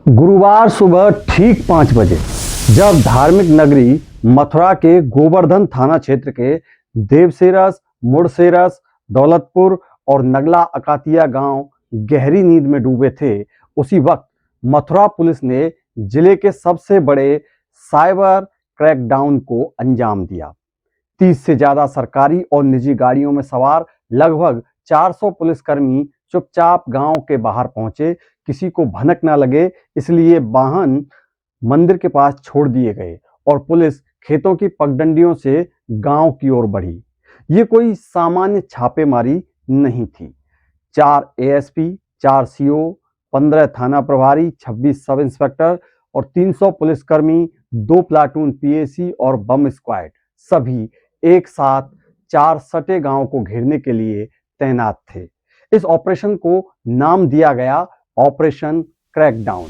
गुरुवार सुबह ठीक 5 बजे जब धार्मिक नगरी मथुरा के गोवर्धन थाना क्षेत्र के देवसेरस, मुड़सेरस, दौलतपुर और नगला अकातिया गांव गहरी नींद में डूबे थे, उसी वक्त मथुरा पुलिस ने जिले के सबसे बड़े साइबर क्रैकडाउन को अंजाम दिया। 30 से ज्यादा सरकारी और निजी गाड़ियों में सवार लगभग 400 पुलिसकर्मी चुपचाप गांव के बाहर पहुंचे। किसी को भनक ना लगे इसलिए वाहन मंदिर के पास छोड़ दिए गए और पुलिस खेतों की पगडंडियों से गांव की ओर बढ़ी। ये कोई सामान्य छापेमारी नहीं थी। 4 एएसपी, 4 सीओ, 15 थाना प्रभारी, 26 सब इंस्पेक्टर और 300 पुलिसकर्मी, 2 प्लाटून पीएसी और बम स्क्वाड सभी एक साथ 4 सटे गांव को घेरने के लिए तैनात थे। इस ऑपरेशन को नाम दिया गया ऑपरेशन क्रैकडाउन।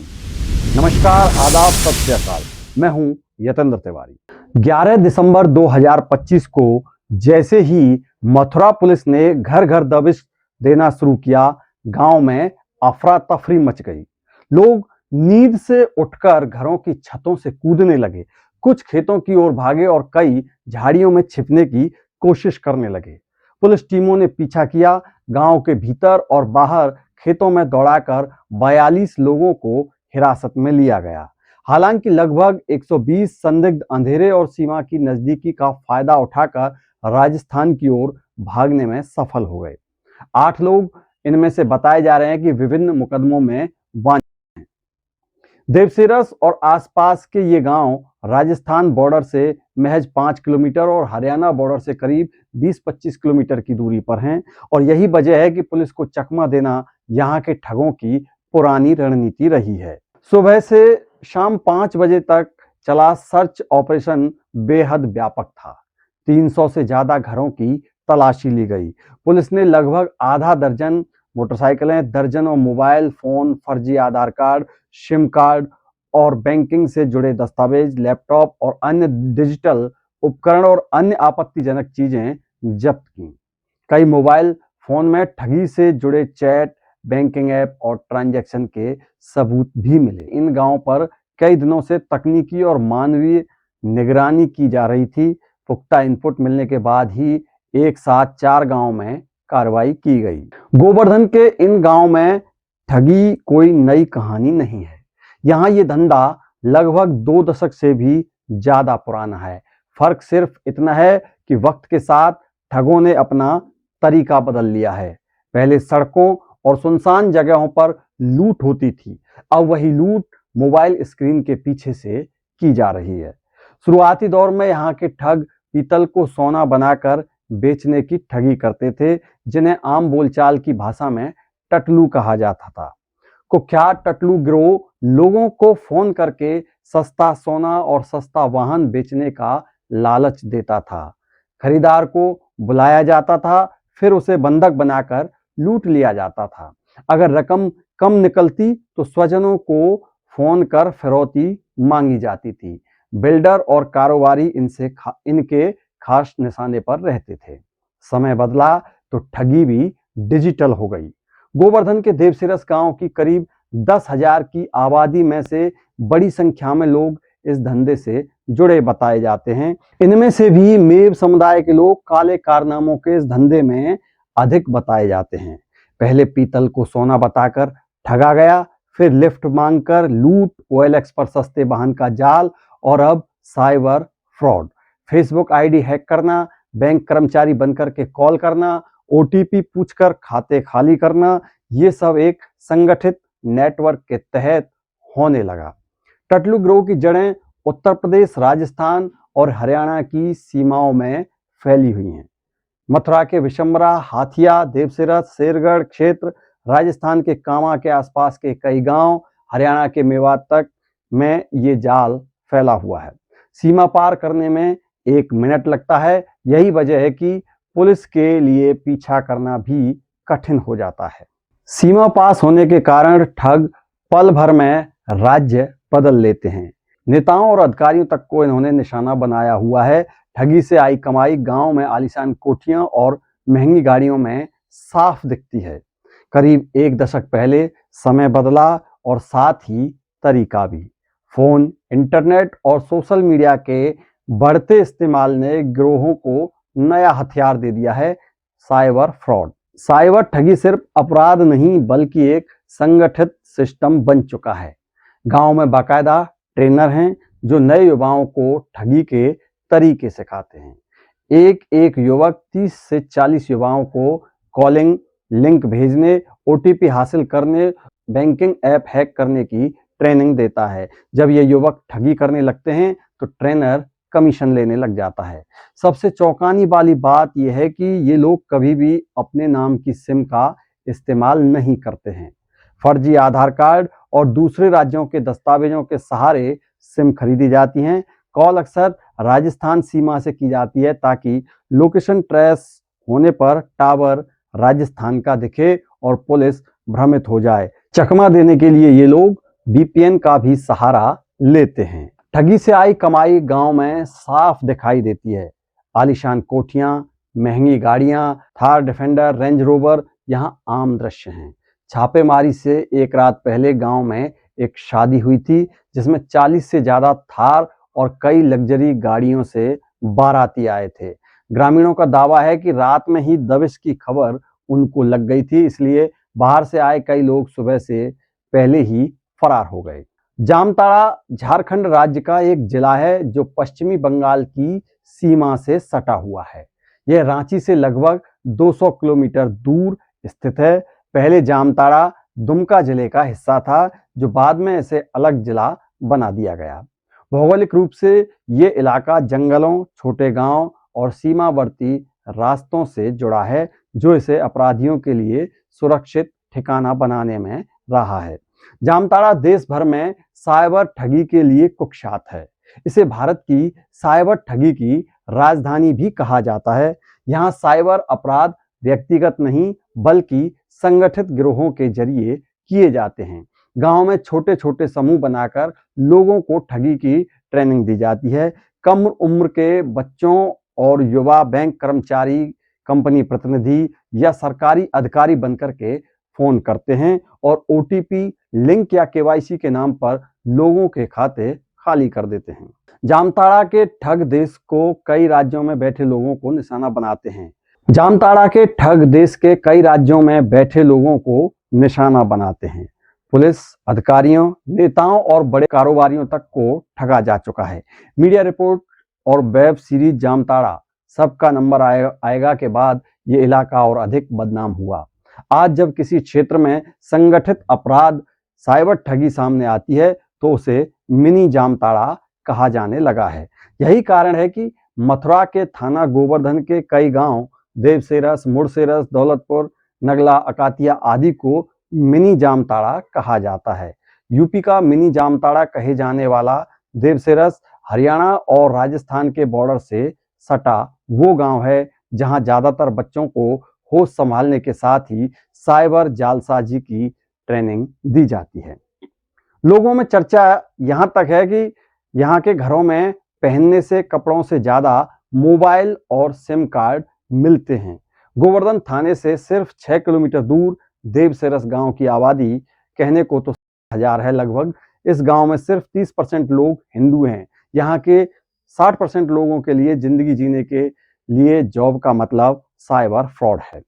नमस्कार, आदाब, सत श्री अकाल। मैं हूं यतेंद्र तिवारी। 11 दिसंबर 2025 को जैसे ही मथुरा पुलिस ने घर घर दबिश देना शुरू किया, गांव में अफरा तफरी मच गई। लोग नींद से उठकर घरों की छतों से कूदने लगे, कुछ खेतों की ओर भागे और कई झाड़ियों में छिपने की कोशिश करने लगे। पुलिस टीमों ने पीछा किया। गांव के भीतर और बाहर खेतों में दौड़ाकर 42 लोगों को हिरासत में लिया गया। हालांकि लगभग 120 संदिग्ध अंधेरे और सीमा की नजदीकी का फायदा उठाकर राजस्थान की ओर भागने में सफल हो गए। 8 लोग इनमें से बताए जा रहे हैं कि विभिन्न मुकदमों में वांछित हैं। देवसेरस और आसपास के ये गांव राजस्थान बॉर्डर से महज 5 किलोमीटर और हरियाणा बॉर्डर से करीब 20-25 किलोमीटर की दूरी पर हैं और यही वजह है कि पुलिस को चकमा देना यहाँ के ठगों की पुरानी रणनीति रही है। सुबह से शाम 5 बजे तक चला सर्च ऑपरेशन बेहद व्यापक था। 300 से ज्यादा घरों की तलाशी ली गई। पुलिस ने लगभग आधा दर्जन मोटरसाइकिलें, दर्जनों मोबाइल फोन, फर्जी आधार कार्ड, सिम कार्ड और बैंकिंग से जुड़े दस्तावेज, लैपटॉप और अन्य डिजिटल उपकरण और अन्य आपत्तिजनक चीजें जब्त की। कई मोबाइल फोन में ठगी से जुड़े चैट, बैंकिंग ऐप और ट्रांजैक्शन के सबूत भी मिले। इन गांवों पर कई दिनों से तकनीकी और मानवीय निगरानी की जा रही थी। पुख्ता इनपुट मिलने के बाद ही एक साथ 4 गांवों में कार्रवाई की गई। गोवर्धन के इन गांव में ठगी कोई नई कहानी नहीं है। यहाँ ये धंधा लगभग 2 दशक से भी ज्यादा पुराना है। फर्क सिर्फ इतना है कि वक्त के साथ ठगों ने अपना तरीका बदल लिया है। पहले सड़कों और सुनसान जगहों पर लूट होती थी, अब वही लूट मोबाइल स्क्रीन के पीछे से की जा रही है। शुरुआती दौर में यहाँ के ठग पीतल को सोना बनाकर बेचने की ठगी करते थे, जिन्हें आम बोलचाल की भाषा में टटलू कहा जाता था। कुख्यात टटलू गिरोह लोगों को फोन करके सस्ता सोना और सस्ता वाहन बेचने का लालच देता था। खरीदार को बुलाया जाता था, फिर उसे बंधक बनाकर लूट लिया जाता था। अगर रकम कम निकलती तो स्वजनों को फोन कर फिरौती मांगी जाती थी। बिल्डर और कारोबारी इनके खास निशाने पर रहते थे। समय बदला तो ठगी भी डिजिटल हो गई। गोवर्धन के देवसेरस गांव की करीब 10,000 की आबादी में से बड़ी संख्या में लोग इस धंधे से जुड़े बताए जाते हैं। इनमें से भी मेव समुदाय के लोग काले कारनामों के इस धंधे में अधिक बताए जाते हैं। पहले पीतल को सोना बताकर ठगा गया, फिर लिफ्ट मांगकर लूट, OLX पर सस्ते वाहन का जाल और अब cyber fraud. Facebook ID hack करना, बैंक कर्मचारी बनकर के कॉल करना, OTP पूछकर खाते खाली करना, ये सब एक संगठित नेटवर्क के तहत होने लगा। टटलू गिरोह की जड़ें उत्तर प्रदेश, राजस्थान और हरियाणा की सीमाओं में फैली हुई हैं। मथुरा के विशंबरा, हाथिया, देवसेरस, शेरगढ़ क्षेत्र, राजस्थान के कामा के आसपास के कई गांव, हरियाणा के मेवात तक में ये जाल फैला हुआ है। सीमा पार करने में 1 मिनट लगता है। यही वजह है कि पुलिस के लिए पीछा करना भी कठिन हो जाता है। सीमा पास होने के कारण ठग पल भर में राज्य बदल लेते हैं। नेताओं और अधिकारियों तक को इन्होंने निशाना बनाया हुआ है। ठगी से आई कमाई गांव में आलीशान कोठियां और महंगी गाड़ियों में साफ दिखती है। करीब 1 दशक पहले समय बदला और साथ ही तरीका भी। फोन, इंटरनेट और सोशल मीडिया के बढ़ते इस्तेमाल ने गिरोहों को नया हथियार दे दिया है, साइबर फ्रॉड। साइबर ठगी सिर्फ अपराध नहीं बल्कि एक संगठित सिस्टम बन चुका है। गांव में बाकायदा ट्रेनर हैं जो नए युवाओं को ठगी के तरीके सिखाते हैं। एक एक युवक 30 से 40 युवाओं को कॉलिंग, लिंक भेजने, ओटीपी हासिल करने, बैंकिंग ऐप हैक करने की ट्रेनिंग देता है। जब ये युवक ठगी करने लगते हैं तो ट्रेनर कमीशन लेने लग जाता है। सबसे चौंकाने वाली बात यह है कि ये लोग कभी भी अपने नाम की सिम का इस्तेमाल नहीं करते हैं। फर्जी आधार कार्ड और दूसरे राज्यों के दस्तावेजों के सहारे सिम खरीदी जाती हैं। कॉल अक्सर राजस्थान सीमा से की जाती है ताकि लोकेशन ट्रेस होने पर टावर राजस्थान का दिखे और पुलिस भ्रमित हो जाए। चकमा देने के लिए ये लोग वीपीएन का भी सहारा लेते हैं। ठगी से आई कमाई गांव में साफ दिखाई देती है। आलीशान कोठियां, महंगी गाड़ियां, थार डिफेंडर, रेंज रोवर यहां आम दृश्य हैं। छापेमारी से एक रात पहले गांव में एक शादी हुई थी जिसमें 40 से ज्यादा थार और कई लग्जरी गाड़ियों से बाराती आए थे। ग्रामीणों का दावा है कि रात में ही दबिश की खबर उनको लग गई थी, इसलिए बाहर से आए कई लोग सुबह से पहले ही फरार हो गए। जामताड़ा झारखंड राज्य का एक जिला है जो पश्चिमी बंगाल की सीमा से सटा हुआ है। यह रांची से लगभग 200 किलोमीटर दूर स्थित है। पहले जामताड़ा दुमका जिले का हिस्सा था जो बाद में इसे अलग जिला बना दिया गया। भौगोलिक रूप से ये इलाका जंगलों, छोटे गांव और सीमावर्ती रास्तों से जुड़ा है जो इसे अपराधियों के लिए सुरक्षित ठिकाना बनाने में रहा है। जामताड़ा देश भर में साइबर ठगी के लिए कुख्यात है। इसे भारत की साइबर ठगी की राजधानी भी कहा जाता है। यहाँ साइबर अपराध व्यक्तिगत नहीं बल्कि संगठित गिरोहों के जरिए किए जाते हैं। गांव में छोटे छोटे समूह बनाकर लोगों को ठगी की ट्रेनिंग दी जाती है। कम उम्र के बच्चों और युवा बैंक कर्मचारी, कंपनी प्रतिनिधि या सरकारी अधिकारी बनकर के फोन करते हैं और ओटीपी, लिंक या केवाईसी के नाम पर लोगों के खाते खाली कर देते हैं। जामताड़ा के ठग देश को कई राज्यों में बैठे लोगों को निशाना बनाते हैं। जामताड़ा के ठग देश के कई राज्यों में बैठे लोगों को निशाना बनाते हैं। पुलिस अधिकारियों, नेताओं और बड़े कारोबारियों तक को ठगा जा चुका है। मीडिया रिपोर्ट और वेब सीरीज जामताड़ा सबका नंबर आएगा के बाद ये इलाका और अधिक बदनाम हुआ। आज जब किसी क्षेत्र में संगठित अपराध, साइबर ठगी सामने आती है तो उसे मिनी जामताड़ा कहा जाने लगा है। यही कारण है कि मथुरा के थाना गोवर्धन के कई गांव देवसेरस, मुड़सेरस, दौलतपुर, नगला, अकातिया आदि को मिनी जामताड़ा कहा जाता है। यूपी का मिनी जामताड़ा कहे जाने वाला देवसेरस हरियाणा और राजस्थान के बॉर्डर से सटा वो गांव है जहां ज्यादातर बच्चों को होश संभालने के साथ ही साइबर जालसाजी की ट्रेनिंग दी जाती है। लोगों में चर्चा यहां तक है कि यहाँ के घरों में पहनने से कपड़ों से ज्यादा मोबाइल और सिम कार्ड मिलते हैं। गोवर्धन थाने से सिर्फ 6 किलोमीटर दूर देवसेरस गांव की आबादी कहने को तो 1000 है लगभग। इस गांव में सिर्फ 30% लोग हिंदू हैं। यहाँ के 60% लोगों के लिए जिंदगी जीने के लिए जॉब का मतलब साइबर फ्रॉड है।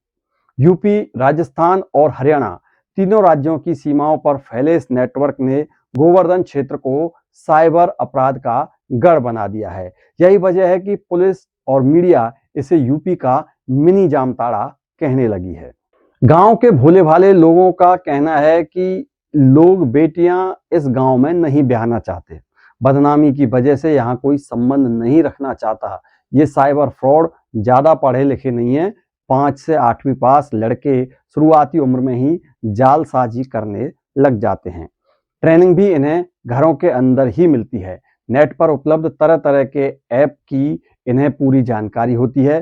यूपी, राजस्थान और हरियाणा तीनों राज्यों की सीमाओं पर फैले इस नेटवर्क ने गोवर्धन क्षेत्र को साइबर अपराध का गढ़ बना दिया है। यही वजह है कि पुलिस और मीडिया इसे यूपी का मिनी जामताड़ा कहने लगी है। गांव के भोले भाले लोगों का कहना है कि लोग बेटियां इस गांव में नहीं ब्याहना चाहते। बदनामी की वजह से यहाँ कोई संबंध नहीं रखना चाहता। ये साइबर फ्रॉड ज्यादा पढ़े लिखे नहीं है। 5 से 8वीं पास लड़के शुरुआती उम्र में ही जालसाजी करने लग जाते हैं। ट्रेनिंग भी इन्हें घरों के अंदर ही मिलती है। नेट पर उपलब्ध तरह तरह के ऐप की इन्हें पूरी जानकारी होती है।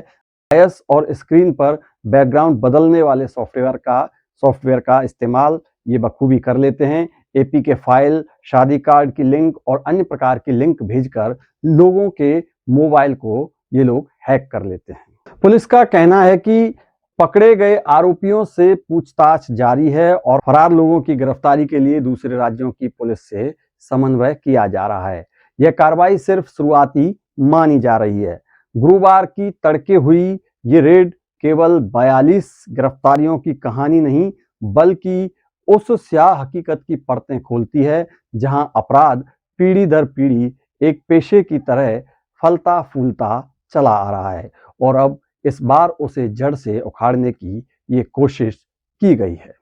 आईएस और स्क्रीन पर बैकग्राउंड बदलने वाले सॉफ्टवेयर का इस्तेमाल ये बखूबी कर लेते हैं। एपी के फाइल, शादी कार्ड की लिंक और अन्य प्रकार की लिंक भेजकर लोगों के मोबाइल को ये लोग हैक कर लेते हैं। पुलिस का कहना है कि पकड़े गए आरोपियों से पूछताछ जारी है और फरार लोगों की गिरफ्तारी के लिए दूसरे राज्यों की पुलिस से समन्वय किया जा रहा है। यह कार्रवाई सिर्फ शुरुआती मानी जा रही है। गुरुवार की तड़के हुई ये रेड केवल 42 गिरफ्तारियों की कहानी नहीं, बल्कि उस स्याह हकीकत की परतें खोलती है जहां अपराध पीढ़ी दर पीढ़ी एक पेशे की तरह फलता फूलता चला आ रहा है और अब इस बार उसे जड़ से उखाड़ने की ये कोशिश की गई है।